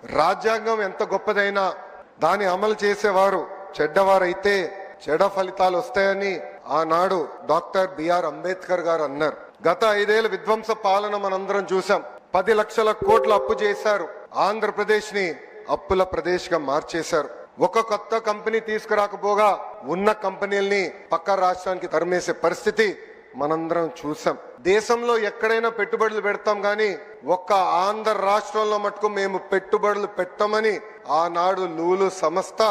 రాజ్యాంగం ఎంత గొప్పదైనా దాన్ని అమలు చేసేవారు చెడ్డవారైతే చెడ్డ ఫలితాలు వస్తాయని ఆనాడు డాక్టర్ బిఆర్ అంబేద్కర్ గారు అన్నారు. గత 5 ఏళ్ల విధ్వంస పాలన మనందరం చూసాం. 10 లక్షల కోట్ల అప్పు చేశారు. ఆంధ్రప్రదేశ్ ని అప్పుల ప్రదేశ్ గా మార్చేశారు. ఒక కొత్త కంపెనీ తీసుకురాకపోగా ఉన్న కంపెనీల్ని పక్క రాష్ట్రానికి తరిమేసే పరిస్థితి మనందరం చూసాం. దేశంలో ఎక్కడైనా పెట్టుబడులు పెడతాం గాని ఒక్క ఆంధ్ర రాష్ట్రంలో మటుకు మేము పెట్టుబడులు పెట్టమని ఆనాడు లూలు సంస్థ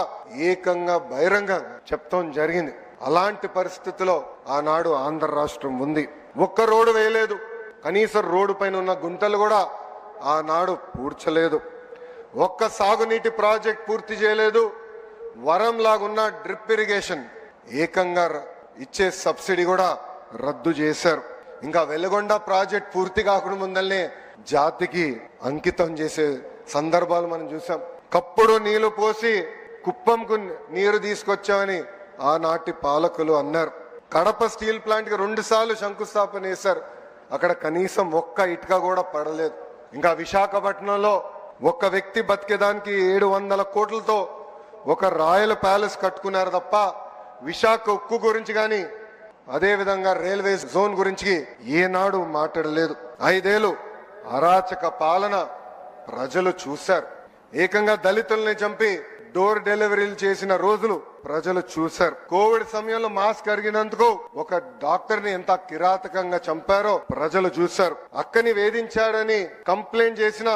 ఏకంగా బహిరంగంగా చెప్తాం జరిగింది. అలాంటి పరిస్థితిలో ఆనాడు ఆంధ్ర రాష్ట్రం ఉంది. ఒక్క రోడ్డు వేయలేదు. కనీసం రోడ్డు పైన ఉన్న గుంటలు కూడా ఆనాడు పూడ్చలేదు. ఒక్క సాగునీటి ప్రాజెక్ట్ పూర్తి చేయలేదు. వరం లాగున్న డ్రిప్ ఇరిగేషన్ ఏకంగా ఇచ్చే సబ్సిడీ కూడా రద్దు చేశారు. ఇంకా వెలుగొండ ప్రాజెక్ట్ పూర్తి కాకుండా ముందల్నే జాతికి అంకితం చేసే సందర్భాలు మనం చూసాం. కప్పుడు నీళ్లు పోసి కుప్పంకు నీరు తీసుకొచ్చామని ఆనాటి పాలకులు అన్నారు. కడప స్టీల్ ప్లాంట్ కి 2 సార్లు శంకుస్థాపన చేశారు. అక్కడ కనీసం ఒక్క ఇటుక కూడా పడలేదు. ఇంకా విశాఖపట్నంలో ఒక్క వ్యక్తి బతికేదానికి 700 కోట్లతో ఒక రాయల్ ప్యాలెస్ కట్టుకున్నారు తప్ప విశాఖ ఉక్కు గురించి కానీ అదే విధంగా రైల్వే జోన్ గురించి ఏనాడు మాట్లాడలేదు. 5 ఏళ్లు అరాచక పాలన ప్రజలు చూశారు. ఏకంగా దళితుల్ని చంపి డోర్ డెలివరీలు చేసిన రోజులు ప్రజలు చూశారు. కోవిడ్ సమయంలో మాస్క్ అరిగినందుకు ఒక డాక్టర్ ని ఎంత కిరాతకంగా చంపారో ప్రజలు చూశారు. అక్కని వేధించాడని కంప్లైంట్ చేసిన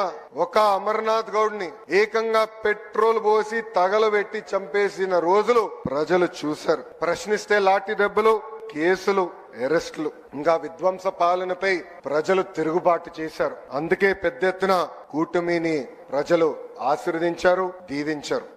ఒక అమర్నాథ్ గౌడ్ ని ఏకంగా పెట్రోల్ పోసి తగలబెట్టి చంపేసిన రోజులు ప్రజలు చూశారు. ప్రశ్నిస్తే లాఠీ దెబ్బలు, కేసులు, అరెస్టులు. ఇంకా విధ్వంస పాలనపై ప్రజలు తిరుగుబాటు చేశారు. అందుకే పెద్ద ఎత్తున కూటమిని ప్రజలు ఆశీర్వదించారు, దీవించారు.